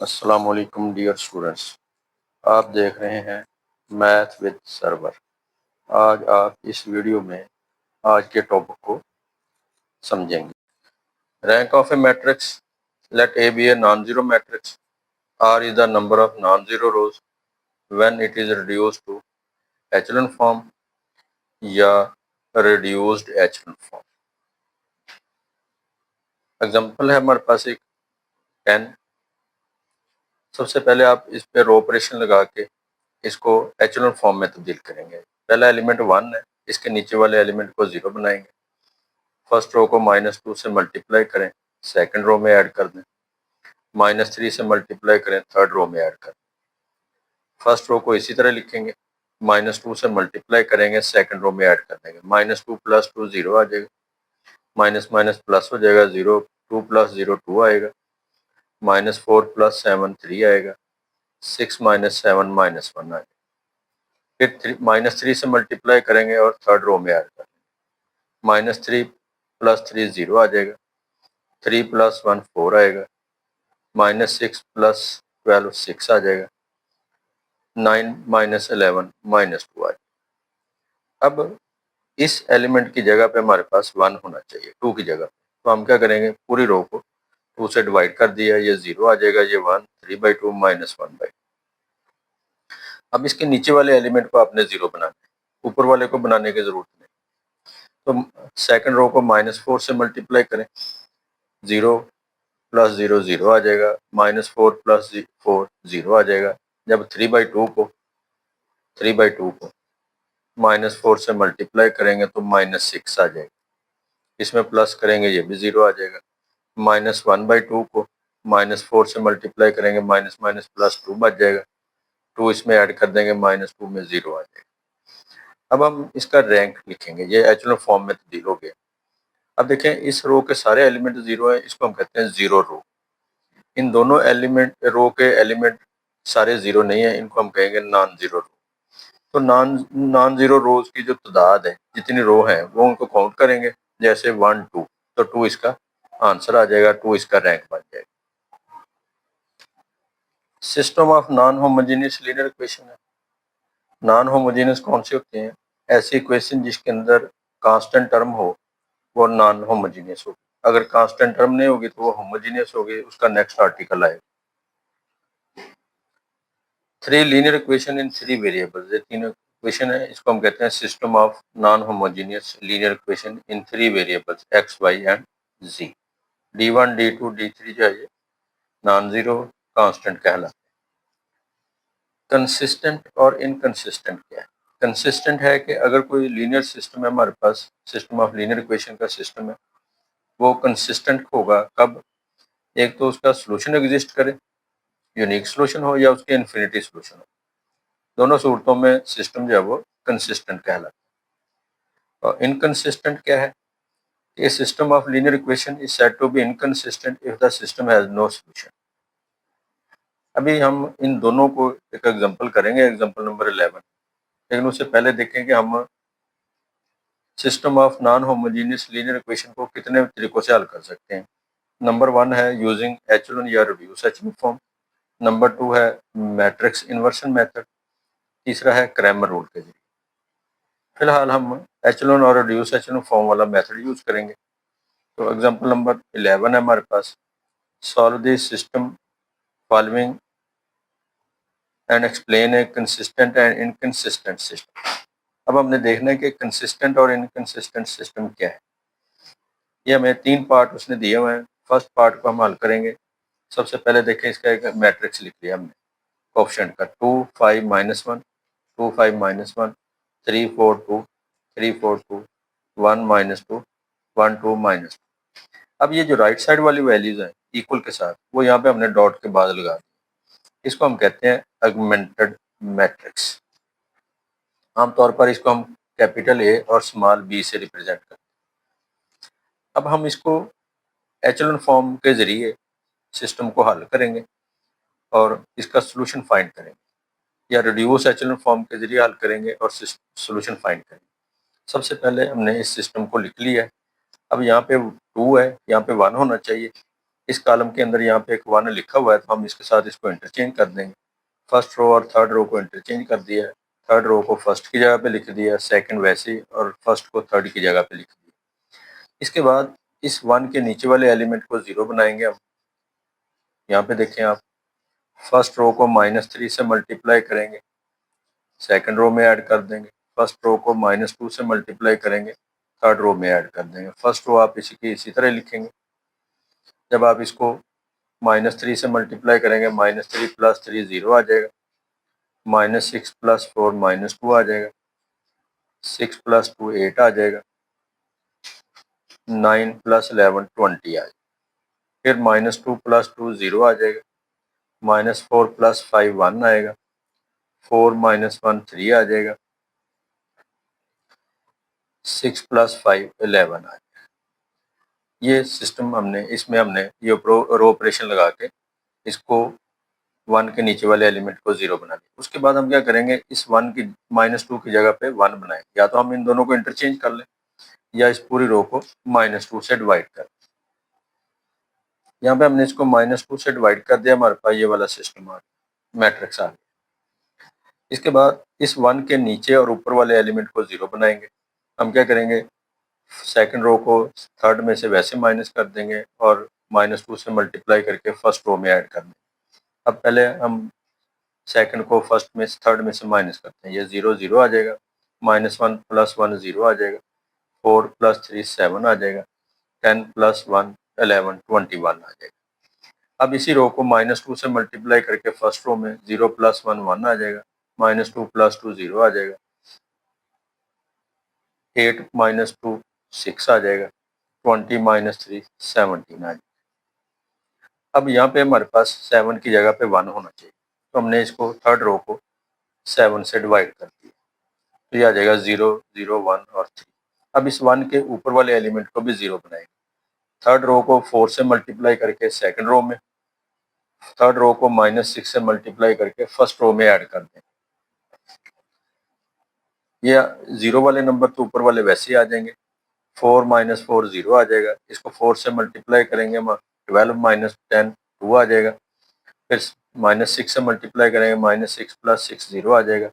अस्सलाम वालेकुम dear students. आप देख रहे हैं मैथ विद सर्वर। आज आप इस वीडियो में आज के टॉपिक को समझेंगे। Rank of a matrix, let A be a non zero matrix, R is the number of non zero rows when it is reduced to echelon form या reduced echelon form. Example है हमारे पास एक 10। सबसे पहले आप इस पे रो ऑपरेशन लगा के इसको एचेलॉन फॉर्म में तब्दील करेंगे। पहला एलिमेंट 1 है, इसके नीचे वाले एलिमेंट को 0 बनाएंगे। फर्स्ट रो को -2 से मल्टीप्लाई करें, सेकंड रो में ऐड कर दें। -3 से मल्टीप्लाई करें, थर्ड रो में ऐड कर दें। फर्स्ट रो को इसी तरह लिखेंगे, -2 से मल्टीप्लाई करेंगे, सेकंड रो में ऐड कर देंगे। -2 + 2 0 आ जाएगा, माइनस माइनस प्लस हो जाएगा 0, 2 + 0 2 आएगा, -4 + 7 3 आएगा, 6 - 7 -1 आएगा। फिर -3 से मल्टीप्लाई करेंगे और थर्ड रो में ऐड कर देंगे। -3 + 3 0 आ जाएगा, 3 + 1 4 आएगा, -6 + 12 6 आ जाएगा, 9 - 11 -2 आ जाएगा। अब इस एलिमेंट की जगह पे हमारे पास 1 होना चाहिए, 2 की जगह। तो हम क्या करेंगे, पूरी रो को 2 से डिवाइड कर दिया, ये 0 आ जाएगा, ये 1, 3/2 -1/2। अब इसके नीचे वाले एलिमेंट को आपने 0 बनाना है, ऊपर वाले को बनाने की जरूरत नहीं। तो सेकंड रो को -4 से मल्टीप्लाई करें, 0 + 0 0 आ जाएगा, -4 + 4 0 आ जाएगा। जब 3/2 को -4 से मल्टीप्लाई करेंगे तो -6 आ जाएगा। इसमें प्लस करेंगे, ये भी 0 आ जाएगा। -1/2 को -4 से मल्टीप्लाई करेंगे, माइनस माइनस प्लस 2 बच जाएगा। 2 इसमें ऐड कर देंगे, -2 में 0 आ जाएगा। अब हम इसका रैंक लिखेंगे, ये एचेलॉन फॉर्म में तब्दील हो गया। अब देखें, इस रो के सारे एलिमेंट 0 है, इसको हम कहते हैं 0 रो। इन दोनों एलिमेंट रो के एलिमेंट सारे 0 नहीं है, इनको हम कहेंगे नॉन जीरो रो। तो नॉन जीरो रोज की जो तादाद है, जितनी रो है, वो उनको काउंट करेंगे, जैसे 1 2, तो 2 इसका आंसर आ जाएगा, 2 इसका रैंक बन जाएगा। System of non homogeneous linear equation है। नॉन होमोजेनियस कौन सी होती हैं? ऐसी इक्वेशन जिसके अंदर कांस्टेंट टर्म हो, वो नॉन होमोजेनियस होगी। अगर कांस्टेंट टर्म नहीं होगी तो वो होमोजेनियस होगी, उसका नेक्स्ट आर्टिकल आएगा। 3 लीनियर इक्वेशन इन 3 वेरिएबल्स, ये तीनों इक्वेशन है, इसको हम कहते हैं system of non homogeneous linear equation in 3 variables x, y and z। d1 d2 d3 जो है ये नॉन जीरो कांस्टेंट कहलाता है। कंसिस्टेंट और इनकंसिस्टेंट क्या है? कंसिस्टेंट है कि अगर कोई लीनियर सिस्टम है हमारे पास, सिस्टम ऑफ लीनियर इक्वेशन का सिस्टम है, वो कंसिस्टेंट होगा कब? एक तो उसका सोल्यूशन एग्जिस्ट करे, यूनिक सोल्यूशन हो, या उसके इन्फिनिटी सोल्यूशन हो। दोनों सूरतों में सिस्टम जो है वो कंसिस्टेंट कहलाता है। और इनकंसिस्टेंट क्या है? A system of linear equation is said to be inconsistent if the system has no solution। अभी हम इन दोनों को एक एग्जांपल करेंगे, एग्जांपल नंबर 11। लेकिन उससे पहले देखें कि हम system of non homogeneous linear equation को कितने तरीकों से हल कर सकते हैं। नंबर 1 है यूजिंग एचेलॉन या रिड्यूस एचेलॉन फॉर्म। नंबर 2 है मैट्रिक्स इन्वर्शन मेथड। तीसरा है क्रैमर रूल के जरिए। फिलहाल हम एचेलॉन और रिड्यूस एचेलॉन फॉर्म वाला मेथड यूज करेंगे। तो एग्जांपल नंबर 11 है हमारे पास, solve this system following and explain a consistent and inconsistent system. अब हमने देखना है कि कंसिस्टेंट और इनकंसिस्टेंट सिस्टम क्या है। ये हमें 3 पार्ट उसने दिए हुए हैं। फर्स्ट पार्ट को हम हल करेंगे। सबसे पहले देखें, इसका एक मैट्रिक्स लिख लिया हमने कोएफिशिएंट का, 2 5 -1, 2 5 -1, 3 4 2, 3 4 2, 1 -2, 1 2 -2। अब ये जो राइट साइड वाली वैल्यूज हैं इक्वल के साथ, वो यहाँ पे हमने डॉट के बाद लगा दी। इसको हम कहते हैं ऑगमेंटेड मैट्रिक्स। आमतौर पर इसको हम कैपिटल ए और स्मॉल बी से रिप्रेजेंट करते हैं। अब हम इसको एचेलॉन फॉर्म के जरिए सिस्टम को हल करेंगे और इसका सोल्यूशन फाइंड करेंगे, या रिड्यूस एचेलॉन फॉर्म के जरिए हल करेंगे और सोल्यूशन फाइंड करेंगे। सबसे पहले हमने इस सिस्टम को लिख लिया है। अब यहाँ पे 2 है, यहाँ पे 1 होना चाहिए, इस कॉलम के अंदर यहाँ पे एक 1 लिखा हुआ है तो हम इसके साथ इसको इंटरचेंज कर देंगे। फर्स्ट रो और थर्ड रो को इंटरचेंज कर दिया है, थर्ड रो को फर्स्ट की जगह पे लिख दिया, सेकंड वैसे ही, और फर्स्ट को थर्ड की जगह पे लिख दिया। इसके बाद इस 1 के नीचे वाले एलिमेंट को 0 बनाएंगे हम। यहाँ पे देखें आप, फर्स्ट रो को -3 से मल्टीप्लाई करेंगे, सेकंड रो में ऐड कर देंगे। फर्स्ट रो को -2 से मल्टीप्लाई करेंगे, थर्ड रो में ऐड कर देंगे। फर्स्ट रो आप इसी की इसी तरह लिखेंगे। जब आप इसको -3 से मल्टीप्लाई करेंगे, -3 + 3 0 आ जाएगा, -6 + 4 -2 आ जाएगा, 6 + 2 8 आ जाएगा, 9 + 11 20 आ जाएगा। फिर -2 + 2 0 आ जाएगा, -4 + 5 1 आएगा, 4 - 1 3 आ जाएगा, 6 + 5 11 आ जाएगा। ये सिस्टम इसमें हमने ये रो ऑपरेशन लगा के इसको 1 के नीचे वाले एलिमेंट को 0 बना दिया। उसके बाद हम क्या करेंगे, इस 1 की -2 की जगह पे 1 बनाएंगे। या तो हम इन दोनों को इंटरचेंज कर लें या इस पूरी रो को -2 से डिवाइड कर। यहाँ पे हमने इसको -2 से डिवाइड कर दिया, हमारे पास ये वाला सिस्टम आ गया, मैट्रिक्स आ गया। इसके बाद इस 1 के नीचे और ऊपर वाले एलिमेंट को 0 बनाएंगे। हम क्या करेंगे, सेकंड रो को थर्ड में से वैसे माइनस कर देंगे और -2 से मल्टीप्लाई करके फर्स्ट रो में ऐड कर देंगे। अब पहले हम सेकंड को फर्स्ट में थर्ड में से माइनस करते हैं, ये 0 0 आ जाएगा, -1 + 1 0 आ जाएगा, 4 + 3 7 आ जाएगा, 10 + 1 11 21 आ जाएगा। अब इसी रो को -2 से मल्टीप्लाई करके फर्स्ट रो में 0 + 1 1 आ जाएगा, -2 + 2 0 आ जाएगा, 8 - 2 6 आ जाएगा, 20 - 3 17 आ जाएगा। अब यहाँ पे हमारे पास 7 की जगह पे 1 होना चाहिए, तो हमने इसको थर्ड रो को 7 से डिवाइड कर दिया, तो ये आ जाएगा 0 0 1 और 3। अब इस 1 के ऊपर वाले एलिमेंट को भी 0 बनाएंगे। थर्ड रो को 4 से मल्टीप्लाई करके सेकंड रो में, थर्ड रो को -6 से मल्टीप्लाई करके फर्स्ट रो में ऐड कर दें। ये 0 वाले नंबर तो ऊपर वाले वैसे ही आ जाएंगे, 4 - 4 0 आ जाएगा, इसको 4 से मल्टीप्लाई करेंगे, 12 - 10 2 आ जाएगा, फिर -6 से मल्टीप्लाई करेंगे, -6 + 6 0 आ जाएगा,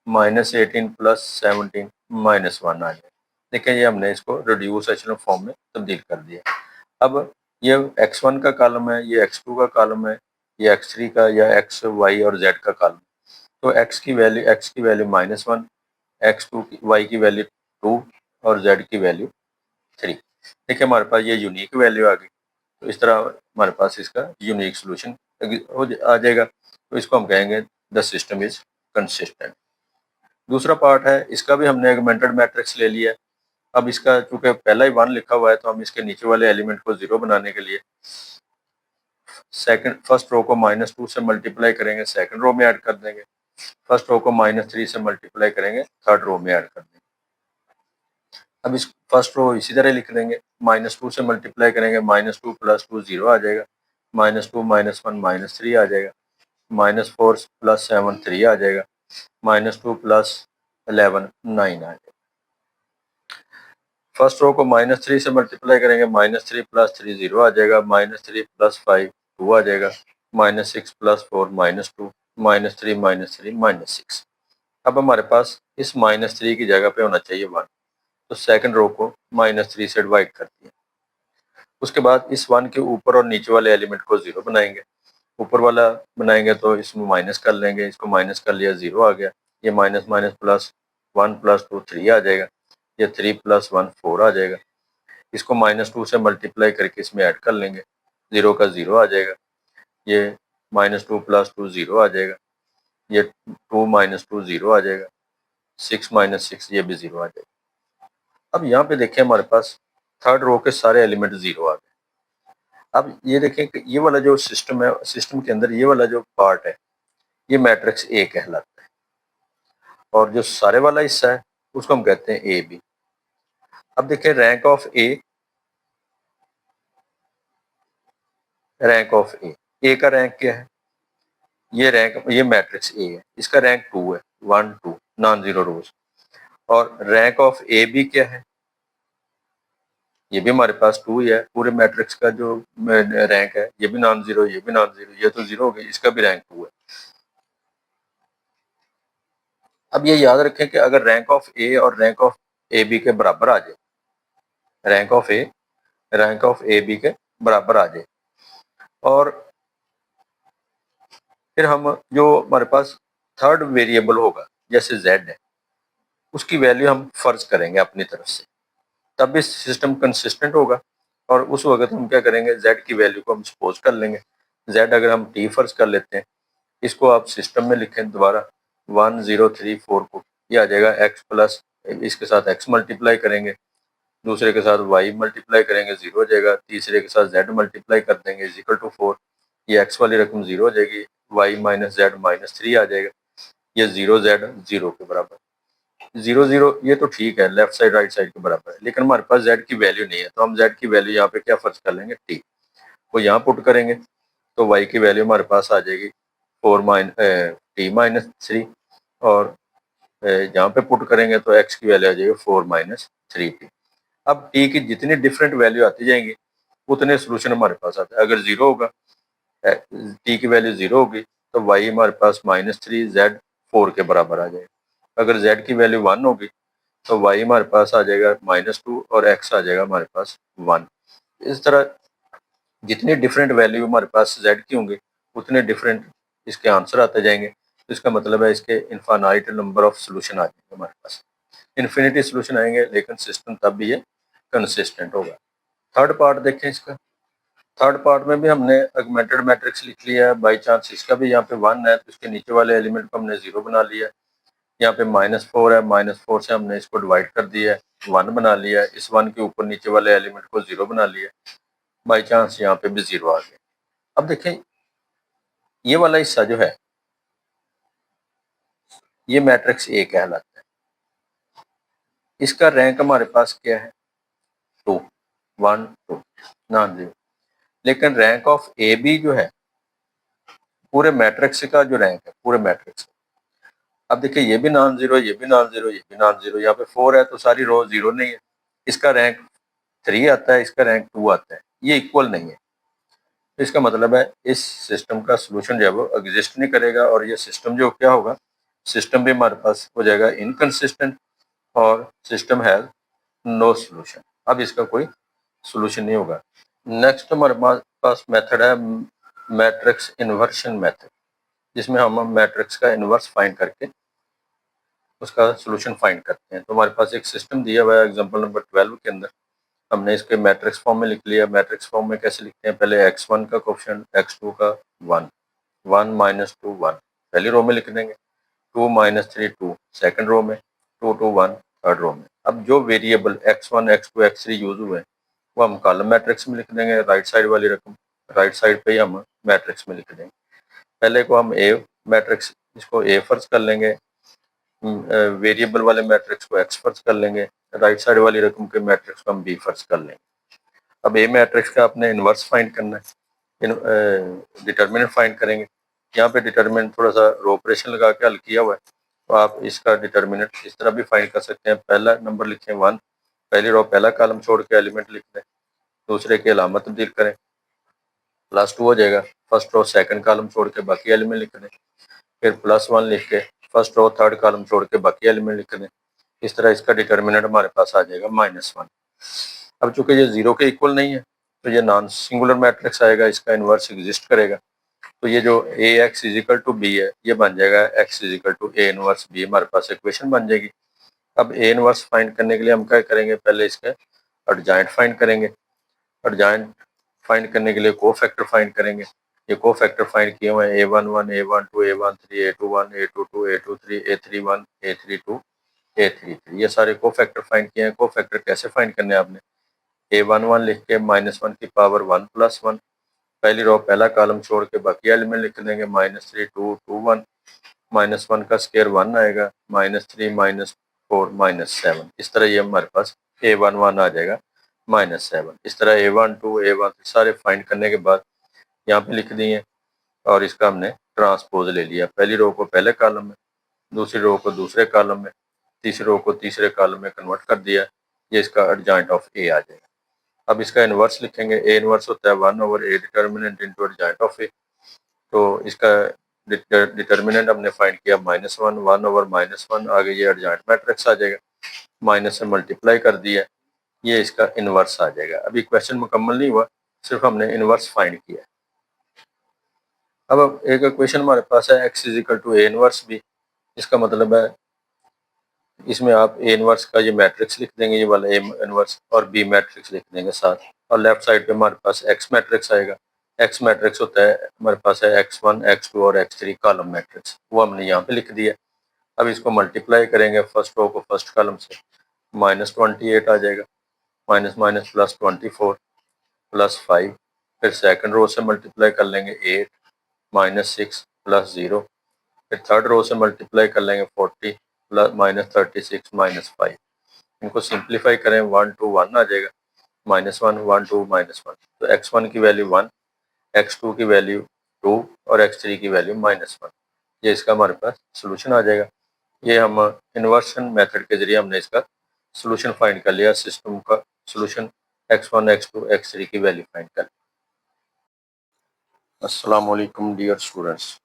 -18 + 17 -1 आ जाएगा। देखिए ये हमने इसको रिड्यूस एचेलॉन फॉर्म में तब्दील कर दिया। अब ये x1 का कॉलम है, ये x2 का कॉलम है, ये x3 का या x, y और z का कॉलम। तो x की वैल्यू -1, x2 की y की वैल्यू 2 और z की वैल्यू 3। देखिए हमारे पास ये यूनिक वैल्यू आ गई। तो इस तरह हमारे पास इसका यूनिक सोल्यूशन आ जाएगा। तो इसको हम कहेंगे द सिस्टम इज कंसिस्टेंट। दूसरा पार्ट है, इसका भी हमने ऑगमेंटेड मैट्रिक्स ले लिया है। अब इसका चूंकि पहला ही 1 लिखा हुआ है तो हम इसके नीचे वाले एलिमेंट को 0 बनाने के लिए फर्स्ट रो को -2 से मल्टीप्लाई करेंगे, सेकंड रो में ऐड कर देंगे। फर्स्ट रो को -3 से मल्टीप्लाई करेंगे, थर्ड रो में ऐड कर देंगे। अब इस फर्स्ट रो इसी तरह लिख देंगे, -2 से मल्टीप्लाई करेंगे, -2 + 2 0 आ जाएगा, -2 - 1 -3 आ जाएगा, -4 + 7 3 आ जाएगा, -2 + 11 9 आ जाएगा। फर्स्ट रो को -3 से मल्टीप्लाई करेंगे, -3 + 3 0 आ जाएगा, -3 + 5 2 आ जाएगा, -6 + 4 -2, -3 -3 -6। अब हमारे पास इस -3 की जगह पे होना चाहिए 1, तो सेकंड रो को -3 से डिवाइड कर दिया। उसके बाद इस 1 के ऊपर और नीचे वाले एलिमेंट को 0 बनाएंगे। ऊपर वाला बनाएंगे तो इसमें माइनस कर लेंगे, इसको माइनस कर लिया 0 आ गया, ये माइनस माइनस प्लस 1 + 2 3 आ जाएगा, ये 3 + 1 4 आ जाएगा। इसको -2 से मल्टीप्लाई करके इसमें ऐड कर लेंगे, 0 का 0 आ जाएगा, ये -2 + 2 0 आ जाएगा, ये 2 - 2 0 आ जाएगा, 6 - 6 ये भी 0 आ जाएगा। अब यहाँ पे देखें हमारे पास थर्ड रो के सारे एलिमेंट 0 आ गए। अब ये देखें कि ये वाला जो सिस्टम है, सिस्टम के अंदर ये वाला जो पार्ट है, ये मैट्रिक्स ए कहलाता है, और जो सारे वाला हिस्सा है उसको हम कहते हैं ए बी। अब देखें रैंक ऑफ ए का रैंक क्या है, ये मैट्रिक्स ए है, इसका रैंक 2 है, 1 2 नॉन जीरो रोज। और रैंक ऑफ ए बी क्या है, ये भी हमारे पास 2 ही है, पूरे मैट्रिक्स का जो रैंक है ये भी नॉन जीरो, ये भी नॉन जीरो, ये तो जीरो हो गई, इसका भी रैंक 2 है। अब ये याद रखें कि अगर रैंक ऑफ ए और रैंक ऑफ ए बी के बराबर आ जाए, rank of A rank of A B के बराबर आ जाए, और फिर हम जो हमारे पास थर्ड वेरिएबल होगा जैसे z है, उसकी वैल्यू हम फर्ज करेंगे अपनी तरफ से, तब भी सिस्टम कंसिस्टेंट होगा। और उस वक्त हम क्या करेंगे, z की वैल्यू को हम सपोज कर लेंगे, z अगर हम t फर्ज कर लेते हैं, इसको आप सिस्टम में लिखें दोबारा 1 0 3 4 को, ये आ जाएगा x प्लस, इसके साथ x मल्टीप्लाई करेंगे, दूसरे के साथ y मल्टीप्लाई करेंगे, 0 हो जाएगा, तीसरे के साथ z मल्टीप्लाई कर देंगे इज इक्वल टू 4, ये x वाली रकम 0 हो जाएगी, y माइनस z माइनस 3 आ जाएगा, ये 0z 0 के बराबर, 0 0 ये तो ठीक है, लेफ्ट साइड राइट साइड के बराबर है, लेकिन हमारे पास z की वैल्यू नहीं है, तो हम z की वैल्यू यहाँ पे क्या फर्ज कर लेंगे, t को यहाँ पुट करेंगे, तो y की वैल्यू हमारे पास आ जाएगी 4 t माइनस 3, और यहाँ पे पुट करेंगे तो x की वैल्यू आ जाएगी 4 माइनस 3t। अब t की जितनी डिफरेंट वैल्यू आती जाएंगी उतने सोल्यूशन हमारे पास आते हैं। अगर 0 होगा, t की वैल्यू 0 होगी, तो y हमारे पास -3 z 4 के बराबर आ जाएगा। अगर z की वैल्यू 1 होगी तो y हमारे पास आ जाएगा -2 और x आ जाएगा हमारे पास 1। इस तरह जितनी डिफरेंट वैल्यू हमारे पास z की होंगी उतने डिफरेंट इसके आंसर आते जाएंगे। तो इसका मतलब है इसके इनफाइनाइट नंबर ऑफ सोल्यूशन आ जाएंगे हमारे पास, इन्फिनिटी सोल्यूशन आएंगे, लेकिन सिस्टम तब भी ये कंसिस्टेंट होगा। थर्ड पार्ट देखें इसका, थर्ड पार्ट में भी हमने ऑगमेंटेड मैट्रिक्स लिख लिया है, बाई चांस इसका भी यहाँ पे 1 है तो इसके नीचे वाले एलिमेंट को हमने 0 बना लिया, यहाँ पे -4 है, -4 से हमने इसको डिवाइड कर दिया है, 1 बना लिया, इस 1 के ऊपर नीचे वाले एलिमेंट को 0 बना लिया, बाई चांस यहाँ पे भी 0 आ गया। अब देखें ये वाला हिस्सा जो है ये मैट्रिक्स ए कहलाता है, इसका रैंक हमारे पास क्या है 2 1 2 नॉन जीरो, लेकिन रैंक ऑफ ए बी जो है पूरे मैट्रिक्स का जो रैंक है पूरे मैट्रिक्स, अब देखिए ये भी नॉन जीरो, ये भी नॉन जीरो, ये भी नॉन जीरो, यहाँ पे 4 है तो सारी रो 0 नहीं है, इसका रैंक 3 आता है, इसका रैंक 2 आता है, ये इक्वल नहीं है। तो इसका मतलब है इस सिस्टम का सोल्यूशन जो है वो एग्जिस्ट नहीं करेगा, और ये सिस्टम जो क्या होगा, सिस्टम भी हमारे पास हो जाएगा इनकंसिस्टेंट, और सिस्टम हैज नो सोल्यूशन, अब इसका कोई सोल्यूशन नहीं होगा। नेक्स्ट हमारे पास मेथड है मैट्रिक्स इन्वर्शन मेथड, जिसमें हम मैट्रिक्स का इन्वर्स फाइंड करके उसका सोल्यूशन फाइंड करते हैं। तो हमारे पास एक सिस्टम दिया हुआ है एग्जांपल नंबर 12 के अंदर, हमने इसके मैट्रिक्स फॉर्म में लिख लिया। मैट्रिक्स फॉर्म में कैसे लिखते हैं, पहले x1 का कोफिशिएंट, x2 का 1 1 -2 1 पहली रो में लिख देंगे, 2 -3 2 सेकंड रो में, 2 2 1 थर्ड रो में। अब जो variable x1 x2 x3 use हुए वो हम कॉलम मैट्रिक्स में लिख देंगे, राइट साइड वाली रकम राइट साइड पे ही हम मैट्रिक्स में लिख देंगे। पहले को हम ए मैट्रिक्स, इसको ए फर्ज कर लेंगे, वेरिएबल वाले मैट्रिक्स को एक्स फर्ज कर लेंगे, राइट साइड वाली रकम के मैट्रिक्स को हम बी फर्ज कर लेंगे। अब ए मैट्रिक्स का अपने इन्वर्स फाइंड करना है, डिटर्मिनेंट फाइंड करेंगे। यहाँ पे डिटर्मिनेंट थोड़ा सा रो ऑपरेशन लगा के हल किया हुआ है, तो आप इसका डिटर्मिनेंट इस तरह भी फाइंड कर सकते हैं। पहला नंबर लिखें 1, पहली रो पहला कॉलम छोड़ के एलिमेंट लिख दें, दूसरे की अलामत तब्दील करें, +2 हो जाएगा, फर्स्ट रो सेकंड कॉलम छोड़ के बाकी एलिमेंट लिख दें, फिर +1 लिख के फर्स्ट रो थर्ड कॉलम छोड़ के बाकी एलिमेंट लिख दें। इस तरह इसका डिटर्मिनेंट हमारे पास आ जाएगा -1। अब चूंकि ये 0 के इक्वल नहीं है तो ये नॉन सिंगुलर मैट्रिक्स आएगा, इसका इन्वर्स एग्जिस्ट करेगा। तो ये जो AX = B है ये बन जाएगा X = A इनवर्स B, हमारे पास इक्वेशन बन जाएगी। अब A इनवर्स फाइंड करने के लिए हम क्या करेंगे, पहले इसका एडजॉइंट फाइंड करेंगे, एडजॉइंट फाइंड करने के लिए कोफैक्टर फाइंड करेंगे। ये कोफैक्टर फाइंड किए हुए हैं A11 A12 A13 A21 A22 A23 A31 A32 A33, ये सारे कोफैक्टर फाइंड किए हैं। कोफैक्टर कैसे फाइंड करने हैं आपने, A11 लिख के -1 की पावर 1 + 1, पहली रो पहला कॉलम छोड़ के बाकी एलिमेंट लिख देंगे, -3 2 2 1, -1 का स्क्वायर 1 आएगा, -3 -4 -7, इस तरह ये हमारे पास A11 आ जाएगा -7। इस तरह A12 A13 सारे फाइंड करने के बाद यहाँ पे लिख दिए और इसका हमने ट्रांसपोज ले लिया, पहली रो को पहले कॉलम में, दूसरी रो को दूसरे कॉलम में, तीसरी रो को तीसरे कॉलम में कन्वर्ट कर दिया, ये इसका एडजॉइंट ऑफ ए आ जाएगा। अब इसका इन्वर्स लिखेंगे। ए इन्वर्स होता है 1/a determinant into adjoint of A. तो इसका डिटर्मिनेंट हमने फाइंड किया -1, 1/-1, आगे ये एडजॉइंट मैट्रिक्स आ जाएगा, माइनस से मल्टीप्लाई कर दिया, ये इसका इन्वर्स आ जाएगा। अभी क्वेश्चन मुकम्मल नहीं हुआ, सिर्फ हमने इन्वर्स फाइंड किया। अब एक इक्वेशन हमारे पास है x is equal to A inverse B. इसका मतलब है इसमें आप ए इन्वर्स का ये मैट्रिक्स लिख देंगे, ये वाला ए इन्वर्स, और बी मैट्रिक्स लिख देंगे साथ, और लेफ्ट साइड पे हमारे पास एक्स मैट्रिक्स आएगा। एक्स मैट्रिक्स होता है हमारे पास है x1, x2 और x3 कॉलम मैट्रिक्स, वो हमने यहाँ पे लिख दिया। अब इसको मल्टीप्लाई करेंगे फर्स्ट रो को फर्स्ट कॉलम से, -28 आ जाएगा, माइनस माइनस प्लस 24 प्लस 5, फिर सेकंड रो से मल्टीप्लाई कर लेंगे 8 -6 प्लस 0, फिर थर्ड रो से मल्टीप्लाई कर लेंगे 40 प्लस -36 -5। इनको सिंप्लीफाई करें 1 to 1 आ जाएगा, -1 1 2 -1। तो x1 की वैल्यू 1, x2 की वैल्यू 2 और x3 की वैल्यू -1। ये इसका हमारे पास सोल्यूशन आ जाएगा। ये हम इन्वर्शन मेथड के जरिए हमने इसका सोल्यूशन फाइंड कर लिया, सिस्टम का सोल्यूशन x1 x2 x3 की वैल्यू फाइंड कर ली। अस्सलाम वालेकुम डियर स्टूडेंट्स,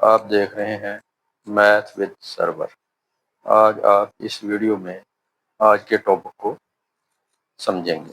आप देख रहे हैं मैथ विद सर्वर। आज आप इस वीडियो में आज के टॉपिक को समझेंगे।